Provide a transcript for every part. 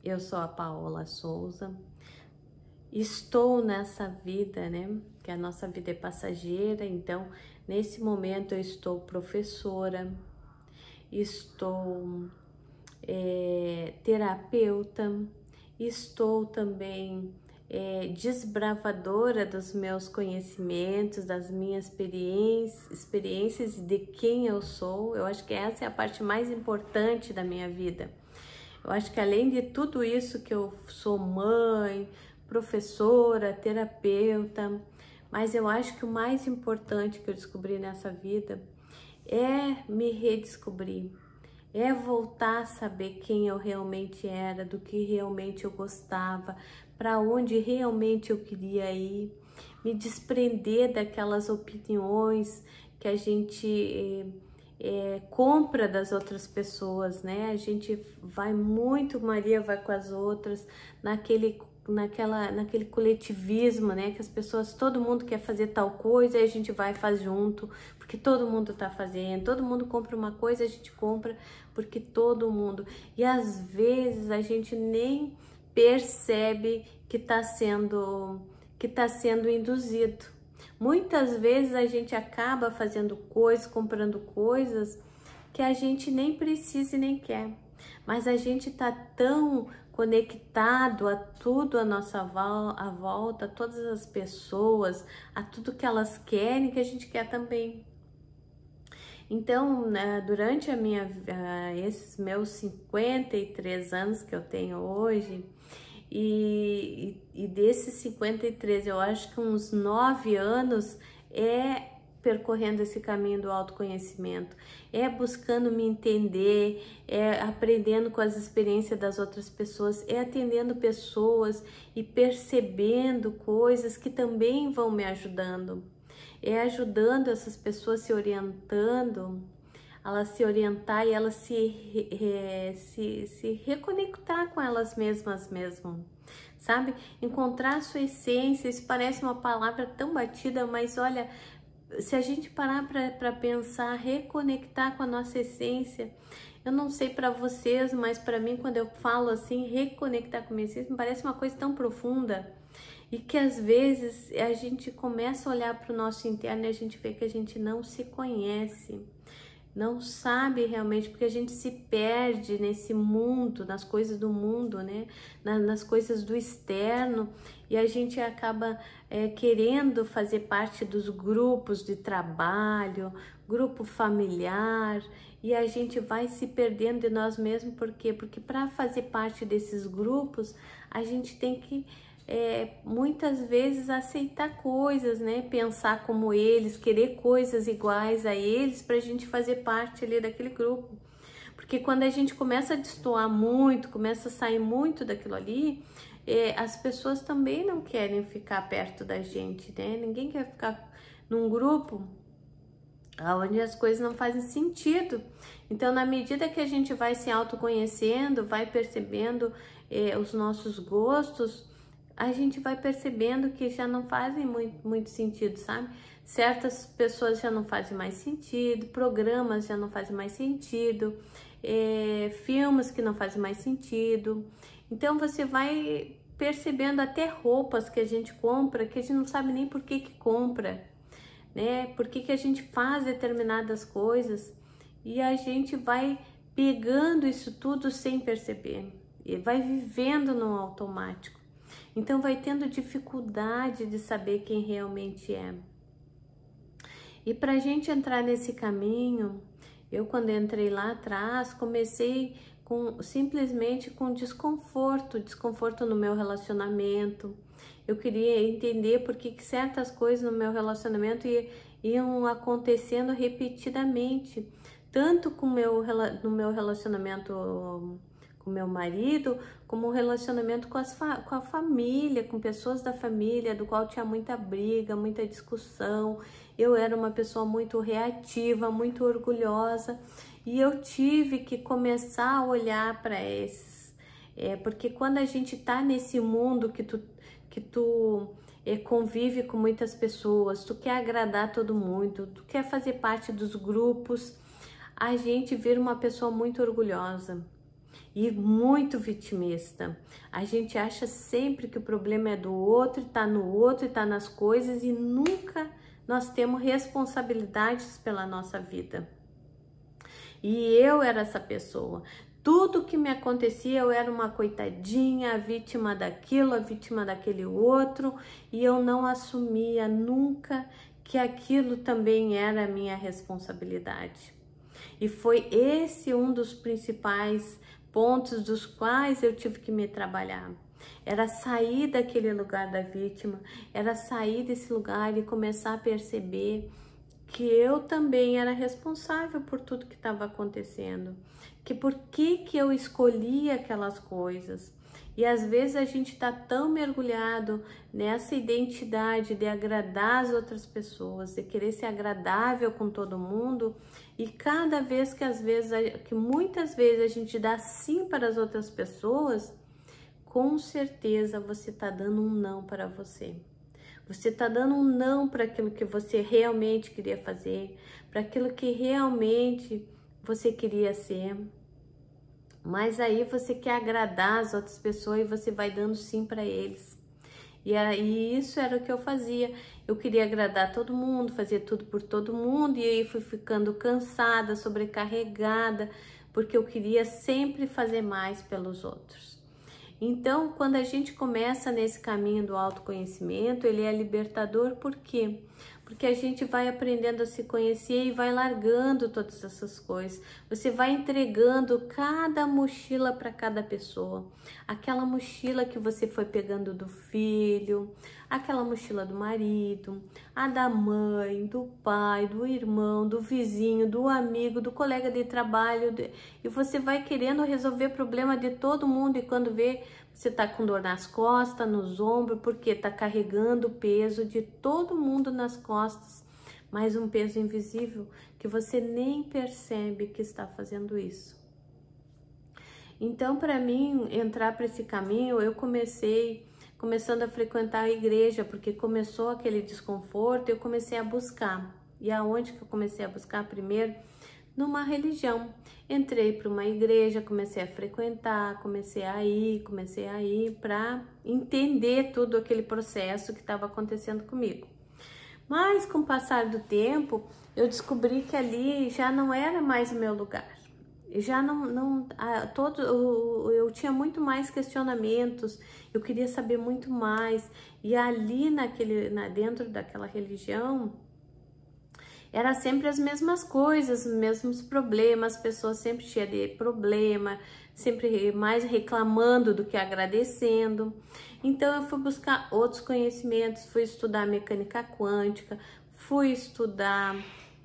Eu sou a Paola Souza, estou nessa vida, né? Que a nossa vida é passageira, então nesse momento eu estou professora, estou terapeuta, estou também desbravadora dos meus conhecimentos, das minhas experiências e de quem eu sou. Eu acho que essa é a parte mais importante da minha vida. Eu acho que além de tudo isso que eu sou mãe, professora, terapeuta, mas eu acho que o mais importante que eu descobri nessa vida é me redescobrir, é voltar a saber quem eu realmente era, do que realmente eu gostava, para onde realmente eu queria ir, me desprender daquelas opiniões que a gente compra das outras pessoas, né? A gente vai muito, Maria vai com as outras, naquele coletivismo, né? Que as pessoas, todo mundo quer fazer tal coisa e a gente vai e faz junto, porque todo mundo tá fazendo, todo mundo compra uma coisa, a gente compra porque todo mundo. E às vezes a gente nem percebe que tá sendo induzido. Muitas vezes a gente acaba fazendo coisas, comprando coisas que a gente nem precisa e nem quer, mas a gente tá tão conectado a tudo à nossa volta, a todas as pessoas, a tudo que elas querem, que a gente quer também. Então, né, durante esses meus 53 anos que eu tenho hoje, e desses 53, eu acho que uns 9 anos é percorrendo esse caminho do autoconhecimento, é buscando me entender, é aprendendo com as experiências das outras pessoas, é atendendo pessoas e percebendo coisas que também vão me ajudando, é ajudando essas pessoas, se orientando, elas se orientar e elas se reconectar com elas mesmas mesmo, sabe? Encontrar a sua essência. Isso parece uma palavra tão batida, mas olha, se a gente parar para pensar, reconectar com a nossa essência, eu não sei para vocês, mas para mim, quando eu falo assim, reconectar com a minha essência, me parece uma coisa tão profunda. E que às vezes a gente começa a olhar para o nosso interno e a gente vê que a gente não se conhece, não sabe realmente, porque a gente se perde nesse mundo, nas coisas do mundo, né? Nas coisas do externo, e a gente acaba querendo fazer parte dos grupos de trabalho, grupo familiar, e a gente vai se perdendo de nós mesmos. Por quê? Porque para fazer parte desses grupos, a gente tem que muitas vezes aceitar coisas, né? Pensar como eles, querer coisas iguais a eles para a gente fazer parte ali daquele grupo. Porque quando a gente começa a destoar muito, começa a sair muito daquilo ali, as pessoas também não querem ficar perto da gente, né? Ninguém quer ficar num grupo onde as coisas não fazem sentido. Então, na medida que a gente vai se autoconhecendo, vai percebendo os nossos gostos, a gente vai percebendo que já não fazem muito sentido, sabe? Certas pessoas já não fazem mais sentido, programas já não fazem mais sentido, filmes que não fazem mais sentido. Então você vai percebendo até roupas que a gente compra, que a gente não sabe nem por que compra, né? Por que a gente faz determinadas coisas, e a gente vai pegando isso tudo sem perceber, e vai vivendo no automático. Então vai tendo dificuldade de saber quem realmente é. E para a gente entrar nesse caminho, eu quando entrei lá atrás, comecei simplesmente com desconforto no meu relacionamento. Eu queria entender por que certas coisas no meu relacionamento iam acontecendo repetidamente, tanto no meu relacionamento com meu marido, como um relacionamento com a família, com pessoas da família, do qual tinha muita briga, muita discussão. Eu era uma pessoa muito reativa, muito orgulhosa, e eu tive que começar a olhar para esses. Porque quando a gente tá nesse mundo que tu convive com muitas pessoas, tu quer agradar todo mundo, tu quer fazer parte dos grupos, a gente vira uma pessoa muito orgulhosa. e muito vitimista. A gente acha sempre que o problema é do outro, está no outro, está nas coisas, e nunca nós temos responsabilidades pela nossa vida. E eu era essa pessoa. Tudo que me acontecia, eu era uma coitadinha, a vítima daquilo, a vítima daquele outro, e eu não assumia nunca que aquilo também era a minha responsabilidade. E foi esse um dos principais pontos dos quais eu tive que me trabalhar. Era sair daquele lugar da vítima, era sair desse lugar e começar a perceber que eu também era responsável por tudo que estava acontecendo, que por que eu escolhi aquelas coisas. E às vezes a gente está tão mergulhado nessa identidade de agradar as outras pessoas, de querer ser agradável com todo mundo, e cada vez que muitas vezes a gente dá sim para as outras pessoas, com certeza você está dando um não para você. Você está dando um não para aquilo que você realmente queria fazer, para aquilo que realmente você queria ser. Mas aí você quer agradar as outras pessoas e você vai dando sim para eles. E isso era o que eu fazia. Eu queria agradar todo mundo, fazer tudo por todo mundo, e aí fui ficando cansada, sobrecarregada, porque eu queria sempre fazer mais pelos outros. Então, quando a gente começa nesse caminho do autoconhecimento, ele é libertador. Por quê? Porque a gente vai aprendendo a se conhecer e vai largando todas essas coisas. Você vai entregando cada mochila para cada pessoa. Aquela mochila que você foi pegando do filho, aquela mochila do marido, a da mãe, do pai, do irmão, do vizinho, do amigo, do colega de trabalho. E você vai querendo resolver problema de todo mundo, e quando vê, você tá com dor nas costas, nos ombros, porque tá carregando o peso de todo mundo nas costas, mas um peso invisível que você nem percebe que está fazendo isso. Então, para mim, entrar para esse caminho, eu começando a frequentar a igreja, porque começou aquele desconforto, eu comecei a buscar. E aonde que eu comecei a buscar primeiro? Numa religião. Entrei para uma igreja, comecei a frequentar, comecei a ir para entender tudo aquele processo que estava acontecendo comigo. Mas com o passar do tempo, eu descobri que ali já não era mais o meu lugar. Já eu tinha muito mais questionamentos, eu queria saber muito mais. E ali dentro daquela religião, era sempre as mesmas coisas, os mesmos problemas, as pessoas sempre cheias de problema, sempre mais reclamando do que agradecendo. Então eu fui buscar outros conhecimentos, fui estudar mecânica quântica, fui estudar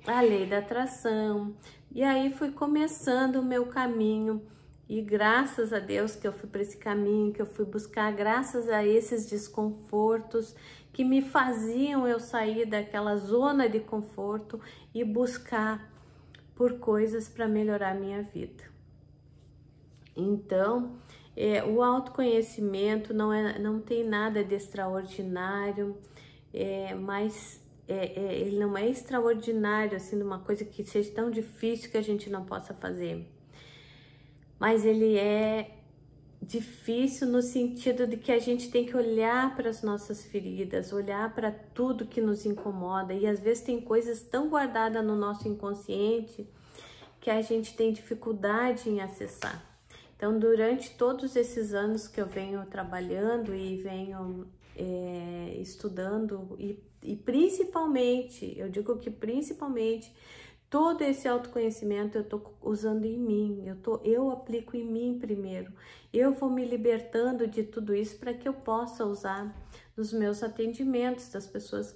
a lei da atração, e aí fui começando o meu caminho. E graças a Deus que eu fui para esse caminho, que eu fui buscar, graças a esses desconfortos que me faziam eu sair daquela zona de conforto e buscar por coisas para melhorar a minha vida. Então, o autoconhecimento não tem nada de extraordinário, mas ele não é extraordinário, assim, uma coisa que seja tão difícil que a gente não possa fazer. Mas ele é difícil no sentido de que a gente tem que olhar para as nossas feridas, olhar para tudo que nos incomoda, e às vezes tem coisas tão guardadas no nosso inconsciente que a gente tem dificuldade em acessar. Então, durante todos esses anos que eu venho trabalhando e venho estudando, e principalmente, eu digo que principalmente, todo esse autoconhecimento eu tô usando em mim, eu aplico em mim primeiro. Eu vou me libertando de tudo isso para que eu possa usar nos meus atendimentos, das pessoas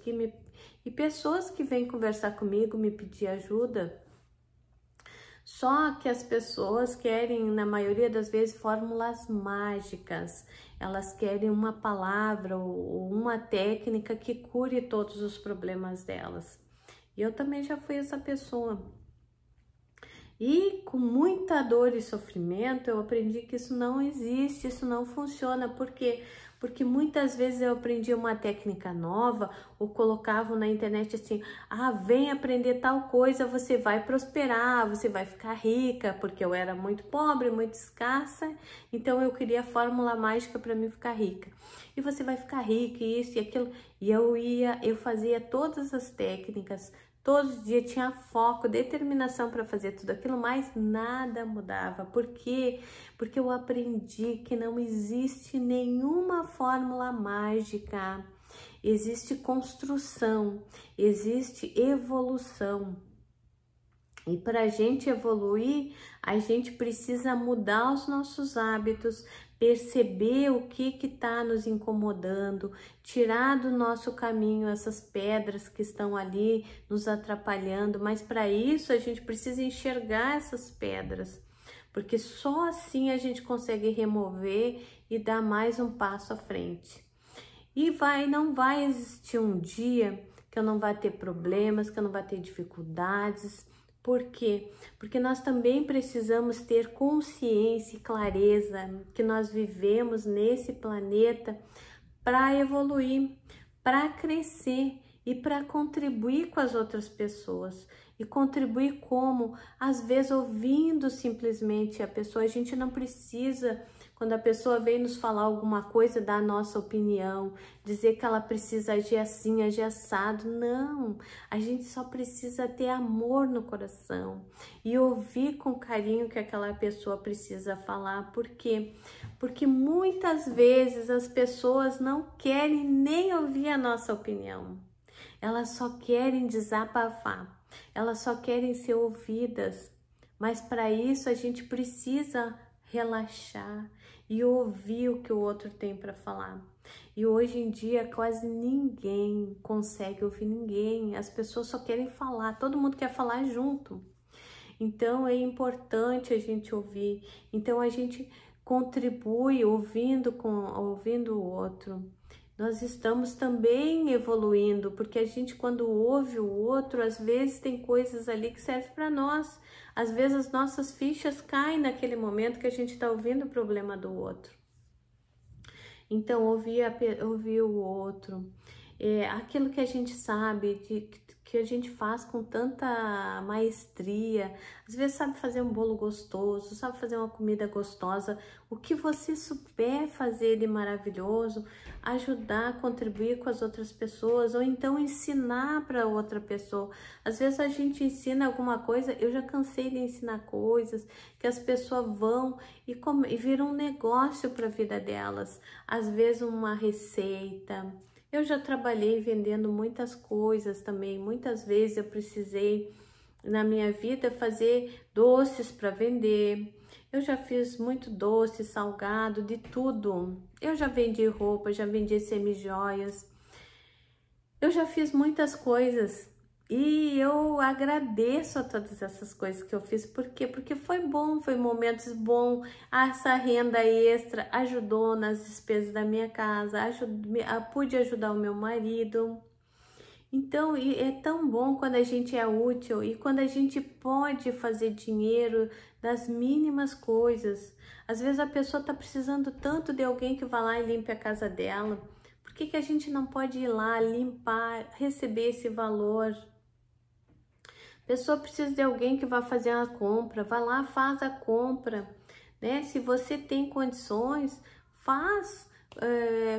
e pessoas que vêm conversar comigo, me pedir ajuda. Só que as pessoas querem, na maioria das vezes, fórmulas mágicas. Elas querem uma palavra ou uma técnica que cure todos os problemas delas. E eu também já fui essa pessoa. E com muita dor e sofrimento, eu aprendi que isso não existe, isso não funciona. Por quê? Porque muitas vezes eu aprendi uma técnica nova ou colocavam na internet assim: ah, vem aprender tal coisa, você vai prosperar, você vai ficar rica, porque eu era muito pobre, muito escassa, então eu queria a fórmula mágica para mim ficar rica. E você vai ficar rica, isso e aquilo. E eu fazia todas as técnicas. Todos os dias tinha foco, determinação para fazer tudo aquilo, mas nada mudava. Por quê? Porque eu aprendi que não existe nenhuma fórmula mágica. Existe construção, existe evolução. E para a gente evoluir, a gente precisa mudar os nossos hábitos, perceber o que está nos incomodando, tirar do nosso caminho essas pedras que estão ali nos atrapalhando. Mas para isso a gente precisa enxergar essas pedras, porque só assim a gente consegue remover e dar mais um passo à frente. E não vai existir um dia que eu não vá ter problemas, que eu não vá ter dificuldades. Por quê? Porque nós também precisamos ter consciência e clareza que nós vivemos nesse planeta para evoluir, para crescer e para contribuir com as outras pessoas. E contribuir como? Às vezes ouvindo simplesmente a pessoa. A gente não precisa, quando a pessoa vem nos falar alguma coisa, dar a nossa opinião, dizer que ela precisa agir assim, agir assado. Não, a gente só precisa ter amor no coração e ouvir com carinho o que aquela pessoa precisa falar. Por quê? Porque muitas vezes as pessoas não querem nem ouvir a nossa opinião. Elas só querem desabafar, elas só querem ser ouvidas. Mas para isso a gente precisa relaxar e ouvir o que o outro tem para falar. E hoje em dia quase ninguém consegue ouvir ninguém, as pessoas só querem falar, todo mundo quer falar junto. Então é importante a gente ouvir, então a gente contribui ouvindo o outro. Nós estamos também evoluindo, porque a gente, quando ouve o outro, às vezes tem coisas ali que servem para nós. Às vezes as nossas fichas caem naquele momento que a gente está ouvindo o problema do outro. Então, ouvir o outro, aquilo que a gente sabe, que a gente faz com tanta maestria, às vezes sabe fazer um bolo gostoso, sabe fazer uma comida gostosa, o que você souber fazer de maravilhoso, ajudar, contribuir com as outras pessoas, ou então ensinar para outra pessoa. Às vezes a gente ensina alguma coisa, eu já cansei de ensinar coisas que as pessoas vão e viram um negócio para a vida delas, às vezes uma receita. Eu já trabalhei vendendo muitas coisas também, muitas vezes eu precisei na minha vida fazer doces para vender. Eu já fiz muito doce, salgado, de tudo. Eu já vendi roupa, já vendi semijoias. Eu já fiz muitas coisas e eu agradeço a todas essas coisas que eu fiz. Por quê? Porque foi bom, foi momentos bons. Essa renda extra ajudou nas despesas da minha casa, pude ajudar o meu marido. Então, é tão bom quando a gente é útil e quando a gente pode fazer dinheiro das mínimas coisas. Às vezes a pessoa está precisando tanto de alguém que vá lá e limpe a casa dela. Por que a gente não pode ir lá, limpar, receber esse valor? A pessoa precisa de alguém que vá fazer uma compra, vá lá, faz a compra, né? Se você tem condições, faz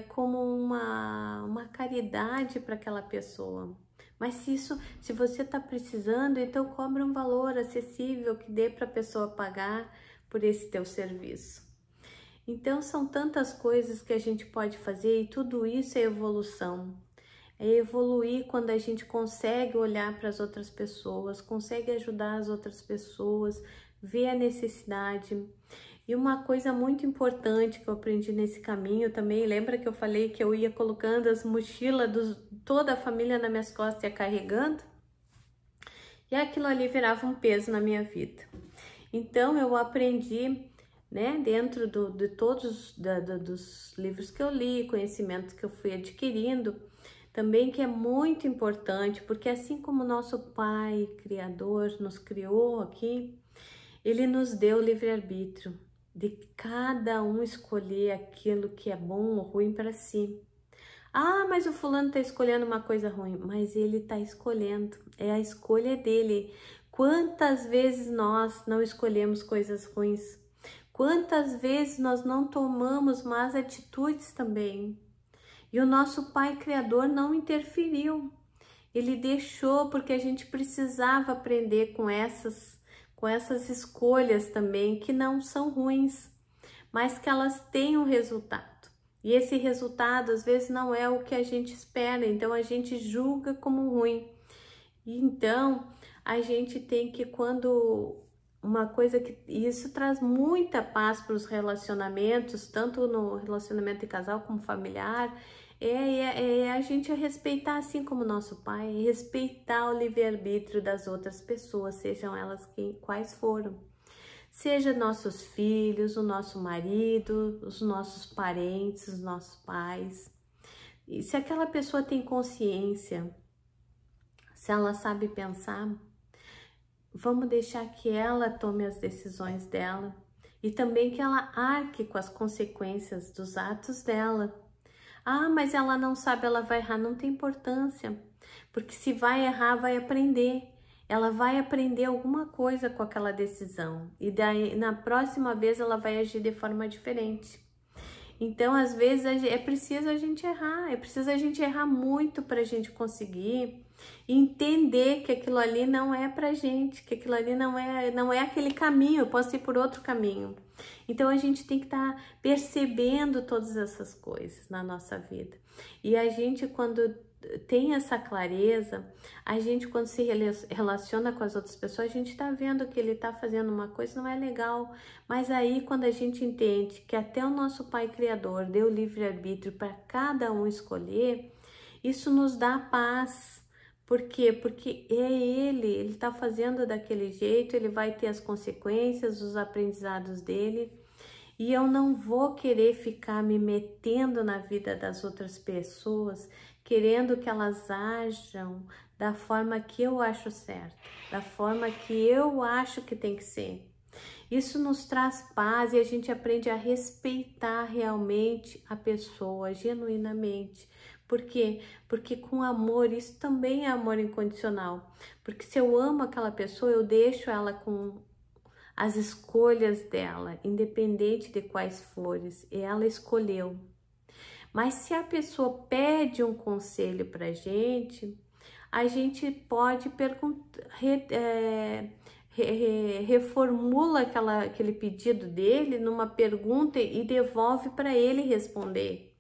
como uma caridade para aquela pessoa. Mas se você está precisando, então cobra um valor acessível que dê para a pessoa pagar por esse teu serviço. Então são tantas coisas que a gente pode fazer e tudo isso é evolução. É evoluir quando a gente consegue olhar para as outras pessoas, consegue ajudar as outras pessoas, ver a necessidade. E uma coisa muito importante que eu aprendi nesse caminho também, lembra que eu falei que eu ia colocando as mochilas de toda a família nas minhas costas e ia carregando? E aquilo ali virava um peso na minha vida. Então eu aprendi, né, dentro de todos dos livros que eu li, conhecimentos que eu fui adquirindo, também que é muito importante, porque assim como nosso Pai Criador nos criou aqui, Ele nos deu livre-arbítrio de cada um escolher aquilo que é bom ou ruim para si. Ah, mas o fulano está escolhendo uma coisa ruim, mas ele está escolhendo, é a escolha dele. Quantas vezes nós não escolhemos coisas ruins? Quantas vezes nós não tomamos más atitudes também? E o nosso Pai Criador não interferiu. Ele deixou porque a gente precisava aprender com essas escolhas também, que não são ruins, mas que elas têm um resultado. E esse resultado às vezes não é o que a gente espera, então a gente julga como ruim. E então a gente tem que, quando uma coisa que isso traz muita paz para os relacionamentos, tanto no relacionamento de casal como familiar, é a gente respeitar, assim como nosso pai, respeitar o livre-arbítrio das outras pessoas, sejam elas quais foram. Seja nossos filhos, o nosso marido, os nossos parentes, os nossos pais. E se aquela pessoa tem consciência, se ela sabe pensar, vamos deixar que ela tome as decisões dela e também que ela arque com as consequências dos atos dela. Ah, mas ela não sabe, ela vai errar, não tem importância, porque se vai errar, vai aprender. Ela vai aprender alguma coisa com aquela decisão e daí na próxima vez ela vai agir de forma diferente. Então, às vezes é preciso a gente errar, é preciso a gente errar muito para a gente conseguir entender que aquilo ali não é pra gente, que aquilo ali não é aquele caminho, eu posso ir por outro caminho. Então a gente tem que estar percebendo todas essas coisas na nossa vida. E a gente, quando tem essa clareza, a gente, quando se relaciona com as outras pessoas, a gente está vendo que ele está fazendo uma coisa, não é legal. Mas aí, quando a gente entende que até o nosso Pai Criador deu livre-arbítrio para cada um escolher, isso nos dá paz. Por quê? Porque é ele está fazendo daquele jeito, ele vai ter as consequências, os aprendizados dele. E eu não vou querer ficar me metendo na vida das outras pessoas, querendo que elas ajam da forma que eu acho certa, da forma que eu acho que tem que ser. Isso nos traz paz e a gente aprende a respeitar realmente a pessoa, genuinamente. Por quê? Porque com amor, isso também é amor incondicional. Porque se eu amo aquela pessoa, eu deixo ela com as escolhas dela, independente de quais flores, ela escolheu. Mas se a pessoa pede um conselho para a gente pode perguntar, reformula aquele pedido dele numa pergunta e devolve para ele responder.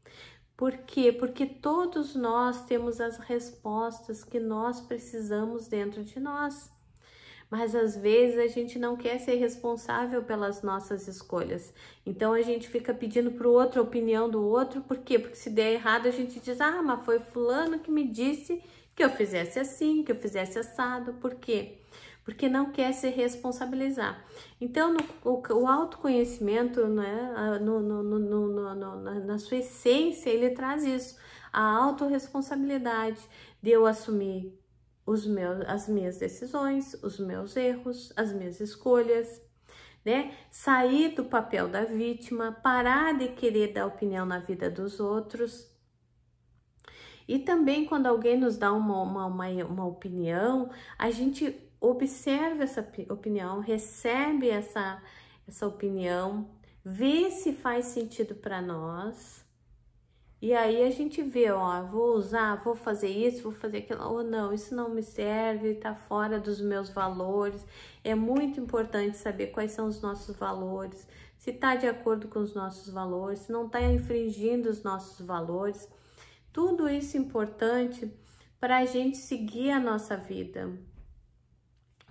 Por quê? Porque todos nós temos as respostas que nós precisamos dentro de nós. Mas às vezes a gente não quer ser responsável pelas nossas escolhas. Então a gente fica pedindo para o outro a opinião do outro. Por quê? Porque se der errado a gente diz: ah, mas foi fulano que me disse que eu fizesse assim, que eu fizesse assado. Por quê? Porque não quer se responsabilizar. Então o autoconhecimento, né, na sua essência, ele traz isso. A autorresponsabilidade de eu assumir as minhas decisões, os meus erros, as minhas escolhas, né? Sair do papel da vítima, parar de querer dar opinião na vida dos outros. E também quando alguém nos dá uma opinião, a gente observa essa opinião, recebe essa opinião, vê se faz sentido para nós. E aí a gente vê, ó, vou fazer isso, vou fazer aquilo, ou não, isso não me serve, tá fora dos meus valores. É muito importante saber quais são os nossos valores, se tá de acordo com os nossos valores, se não tá infringindo os nossos valores. Tudo isso é importante para a gente seguir a nossa vida.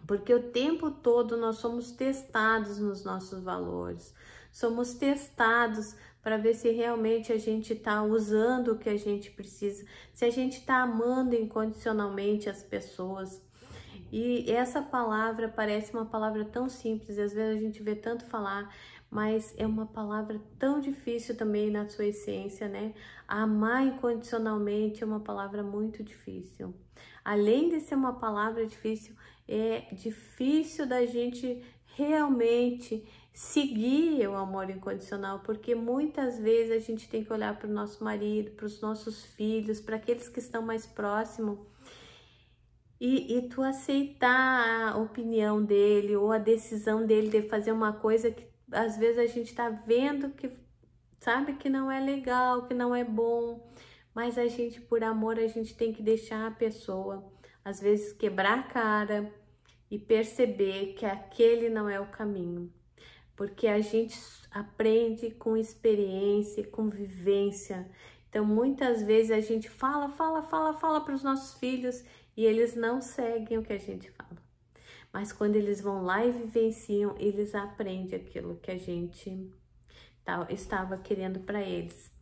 Porque o tempo todo nós somos testados nos nossos valores, somos testados para ver se realmente a gente está usando o que a gente precisa, se a gente está amando incondicionalmente as pessoas. E essa palavra parece uma palavra tão simples, às vezes a gente vê tanto falar, mas é uma palavra tão difícil também na sua essência, né? Amar incondicionalmente é uma palavra muito difícil. Além de ser uma palavra difícil, é difícil da gente realmente seguir o amor incondicional, porque muitas vezes a gente tem que olhar para o nosso marido, para os nossos filhos, para aqueles que estão mais próximos, e tu aceitar a opinião dele ou a decisão dele de fazer uma coisa que às vezes a gente tá vendo que sabe que não é legal, que não é bom, mas a gente, por amor, a gente tem que deixar a pessoa, às vezes, quebrar a cara e perceber que aquele não é o caminho, porque a gente aprende com experiência, com vivência. Então, muitas vezes a gente fala para os nossos filhos e eles não seguem o que a gente fala. Mas quando eles vão lá e vivenciam, eles aprendem aquilo que a gente estava querendo para eles.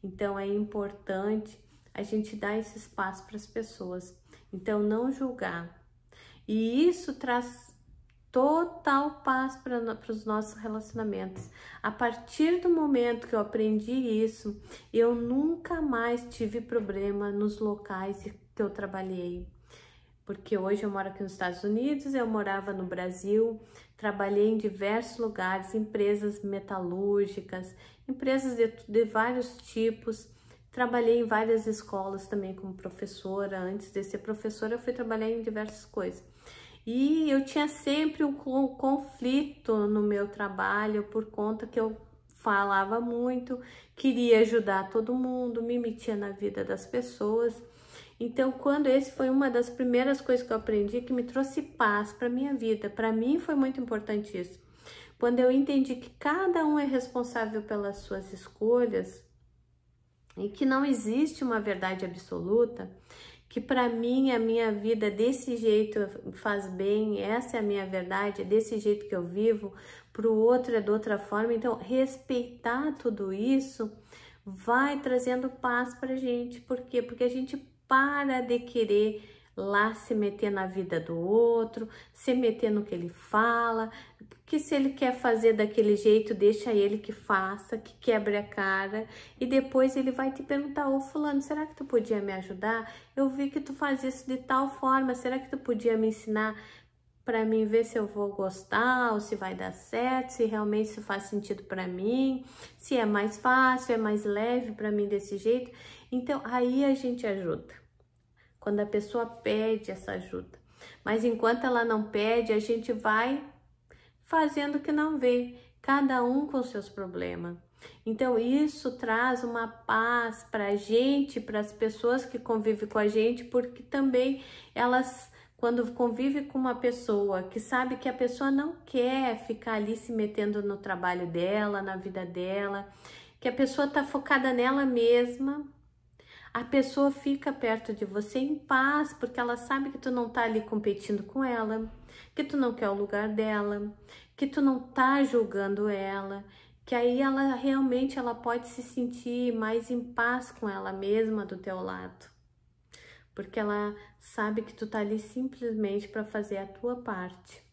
Então, é importante a gente dar esse espaço para as pessoas. Então, não julgar. E isso traz total paz para os nossos relacionamentos. A partir do momento que eu aprendi isso, eu nunca mais tive problema nos locais que eu trabalhei. Porque hoje eu moro aqui nos Estados Unidos, eu morava no Brasil, trabalhei em diversos lugares, empresas metalúrgicas, empresas de vários tipos. Trabalhei em várias escolas também como professora. Antes de ser professora, eu fui trabalhar em diversas coisas. E eu tinha sempre um conflito no meu trabalho por conta que eu falava muito, queria ajudar todo mundo, me metia na vida das pessoas. Então, quando esse foi uma das primeiras coisas que eu aprendi, que me trouxe paz para minha vida, para mim foi muito importante isso. Quando eu entendi que cada um é responsável pelas suas escolhas e que não existe uma verdade absoluta, que para mim a minha vida desse jeito faz bem, essa é a minha verdade, é desse jeito que eu vivo, para o outro é de outra forma. Então, respeitar tudo isso vai trazendo paz para a gente. Por quê? Porque a gente para de querer lá se meter na vida do outro, se meter no que ele fala, que se ele quer fazer daquele jeito, deixa ele que faça, que quebre a cara, e depois ele vai te perguntar: ô fulano, será que tu podia me ajudar? Eu vi que tu faz isso de tal forma, será que tu podia me ensinar para mim ver se eu vou gostar, ou se vai dar certo, se realmente isso faz sentido para mim, se é mais fácil, é mais leve para mim desse jeito. Então aí a gente ajuda, quando a pessoa pede essa ajuda. Mas enquanto ela não pede, a gente vai fazendo que não vê, cada um com seus problemas. Então isso traz uma paz para a gente, para as pessoas que convivem com a gente, porque também elas, quando convive com uma pessoa que sabe que a pessoa não quer ficar ali se metendo no trabalho dela, na vida dela, que a pessoa está focada nela mesma, a pessoa fica perto de você em paz, porque ela sabe que tu não tá ali competindo com ela, que tu não quer o lugar dela, que tu não tá julgando ela, que aí ela realmente ela pode se sentir mais em paz com ela mesma do teu lado. Porque ela sabe que tu tá ali simplesmente para fazer a tua parte,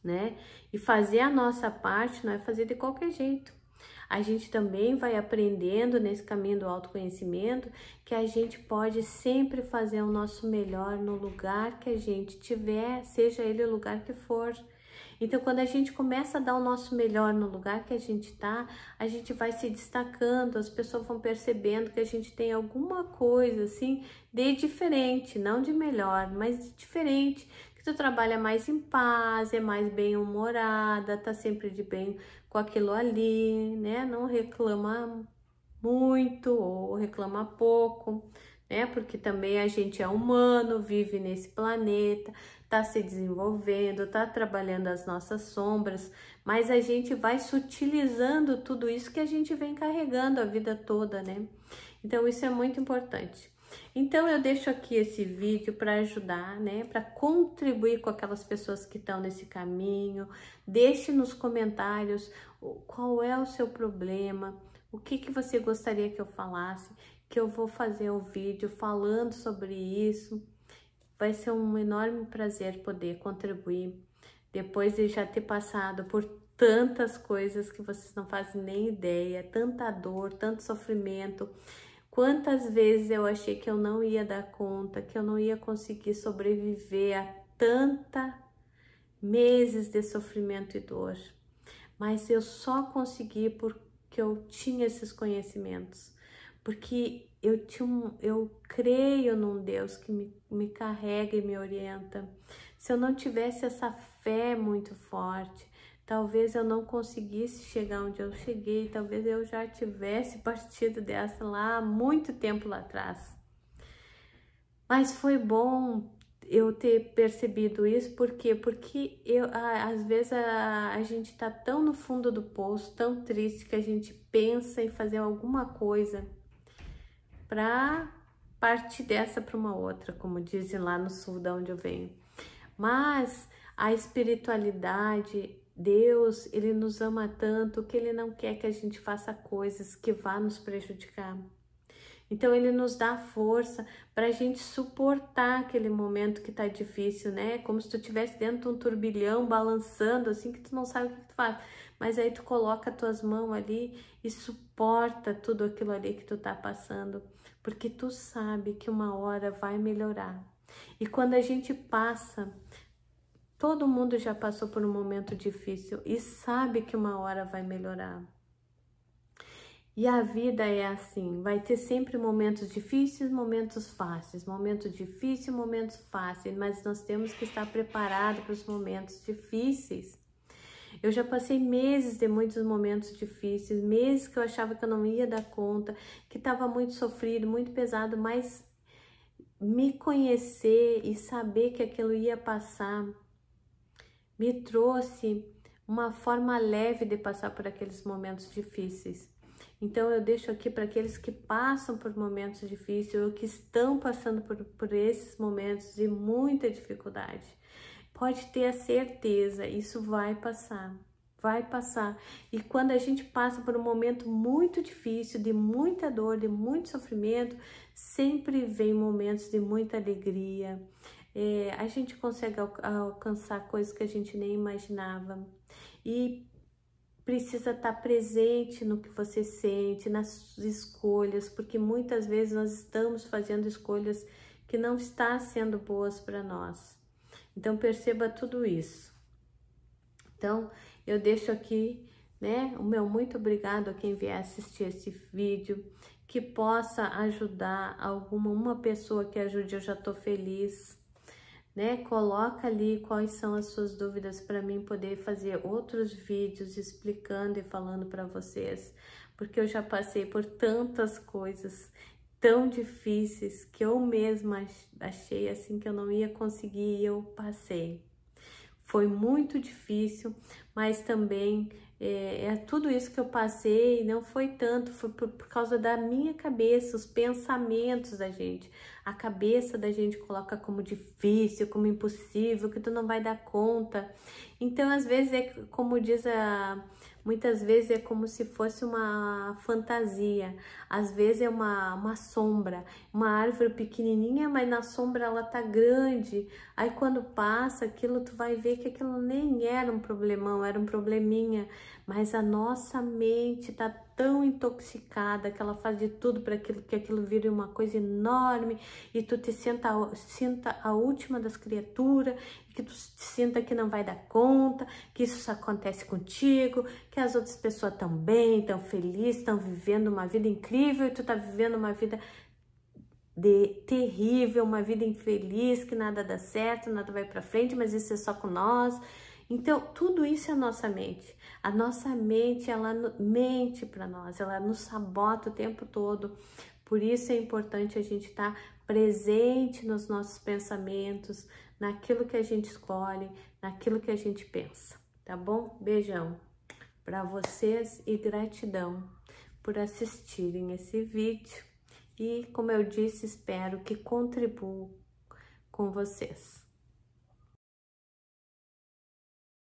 né? E fazer a nossa parte não é fazer de qualquer jeito. A gente também vai aprendendo nesse caminho do autoconhecimento que a gente pode sempre fazer o nosso melhor no lugar que a gente tiver, seja ele o lugar que for. Então, quando a gente começa a dar o nosso melhor no lugar que a gente tá, a gente vai se destacando, as pessoas vão percebendo que a gente tem alguma coisa assim de diferente, não de melhor, mas de diferente. Que tu trabalha mais em paz, é mais bem-humorada, tá sempre de bem com aquilo ali, né? Não reclama muito ou reclama pouco, né? Porque também a gente é humano, vive nesse planeta, tá se desenvolvendo, tá trabalhando as nossas sombras, mas a gente vai sutilizando tudo isso que a gente vem carregando a vida toda, né? Então isso é muito importante. Então eu deixo aqui esse vídeo para ajudar, né, para contribuir com aquelas pessoas que estão nesse caminho. Deixe nos comentários qual é o seu problema, o que você gostaria que eu falasse, que eu vou fazer um vídeo falando sobre isso. Vai ser um enorme prazer poder contribuir depois de já ter passado por tantas coisas que vocês não fazem nem ideia, tanta dor, tanto sofrimento. Quantas vezes eu achei que eu não ia dar conta, que eu não ia conseguir sobreviver a tanta meses de sofrimento e dor. Mas eu só consegui porque eu tinha esses conhecimentos, porque eu creio num Deus que me carrega e me orienta. Se eu não tivesse essa fé muito forte, talvez eu não conseguisse chegar onde eu cheguei, talvez eu já tivesse partido dessa lá há muito tempo lá atrás. Mas foi bom eu ter percebido isso, por quê? Porque às vezes a gente tá tão no fundo do poço, tão triste, que a gente pensa em fazer alguma coisa para partir dessa para uma outra, como dizem lá no sul de onde eu venho. Mas a espiritualidade, Deus, Ele nos ama tanto que Ele não quer que a gente faça coisas que vá nos prejudicar. Então Ele nos dá força para a gente suportar aquele momento que tá difícil, né? Como se tu estivesse dentro de um turbilhão, balançando, assim, que tu não sabe o que tu faz. Mas aí tu coloca as tuas mãos ali e suporta tudo aquilo ali que tu tá passando, porque tu sabe que uma hora vai melhorar. E quando a gente passa, todo mundo já passou por um momento difícil e sabe que uma hora vai melhorar. E a vida é assim, vai ter sempre momentos difíceis, momentos fáceis, momentos difíceis, momentos fáceis, mas nós temos que estar preparados para os momentos difíceis. Eu já passei meses de muitos momentos difíceis, meses que eu achava que eu não ia dar conta, que estava muito sofrido, muito pesado, mas me conhecer e saber que aquilo ia passar me trouxe uma forma leve de passar por aqueles momentos difíceis. Então eu deixo aqui para aqueles que passam por momentos difíceis ou que estão passando por esses momentos de muita dificuldade. Pode ter a certeza, isso vai passar. Vai passar. E quando a gente passa por um momento muito difícil, de muita dor, de muito sofrimento, sempre vem momentos de muita alegria. A gente consegue alcançar coisas que a gente nem imaginava. E precisa estar presente no que você sente, nas escolhas, porque muitas vezes nós estamos fazendo escolhas que não estão sendo boas para nós. Então perceba tudo isso. Então eu deixo aqui, né, o meu muito obrigado a quem vier assistir esse vídeo, que possa ajudar uma pessoa que ajude, eu já tô feliz. Né? Coloca ali quais são as suas dúvidas para mim poder fazer outros vídeos explicando e falando para vocês, porque eu já passei por tantas coisas tão difíceis que eu mesma achei assim que eu não ia conseguir e eu passei. Foi muito difícil, mas também tudo isso que eu passei não foi tanto, foi por causa da minha cabeça, os pensamentos da gente. A cabeça da gente coloca como difícil, como impossível, que tu não vai dar conta. Então, às vezes, como diz muitas vezes é como se fosse uma fantasia. Às vezes é uma sombra, uma árvore pequenininha, mas na sombra ela tá grande. Aí quando passa aquilo, tu vai ver que aquilo nem era um problemão, era um probleminha. Mas a nossa mente tá tão intoxicada que ela faz de tudo para que aquilo vire uma coisa enorme e tu te sinta a última das criaturas, que tu te sinta que não vai dar conta, que isso acontece contigo, que as outras pessoas estão bem, estão felizes, estão vivendo uma vida incrível e tu tá vivendo uma vida terrível, uma vida infeliz, que nada dá certo, nada vai para frente, mas isso é só com nós. Então, tudo isso é a nossa mente. A nossa mente, ela mente para nós, ela nos sabota o tempo todo. Por isso é importante a gente estar presente nos nossos pensamentos, naquilo que a gente escolhe, naquilo que a gente pensa, tá bom? Beijão para vocês e gratidão por assistirem esse vídeo. E, como eu disse, espero que contribua com vocês.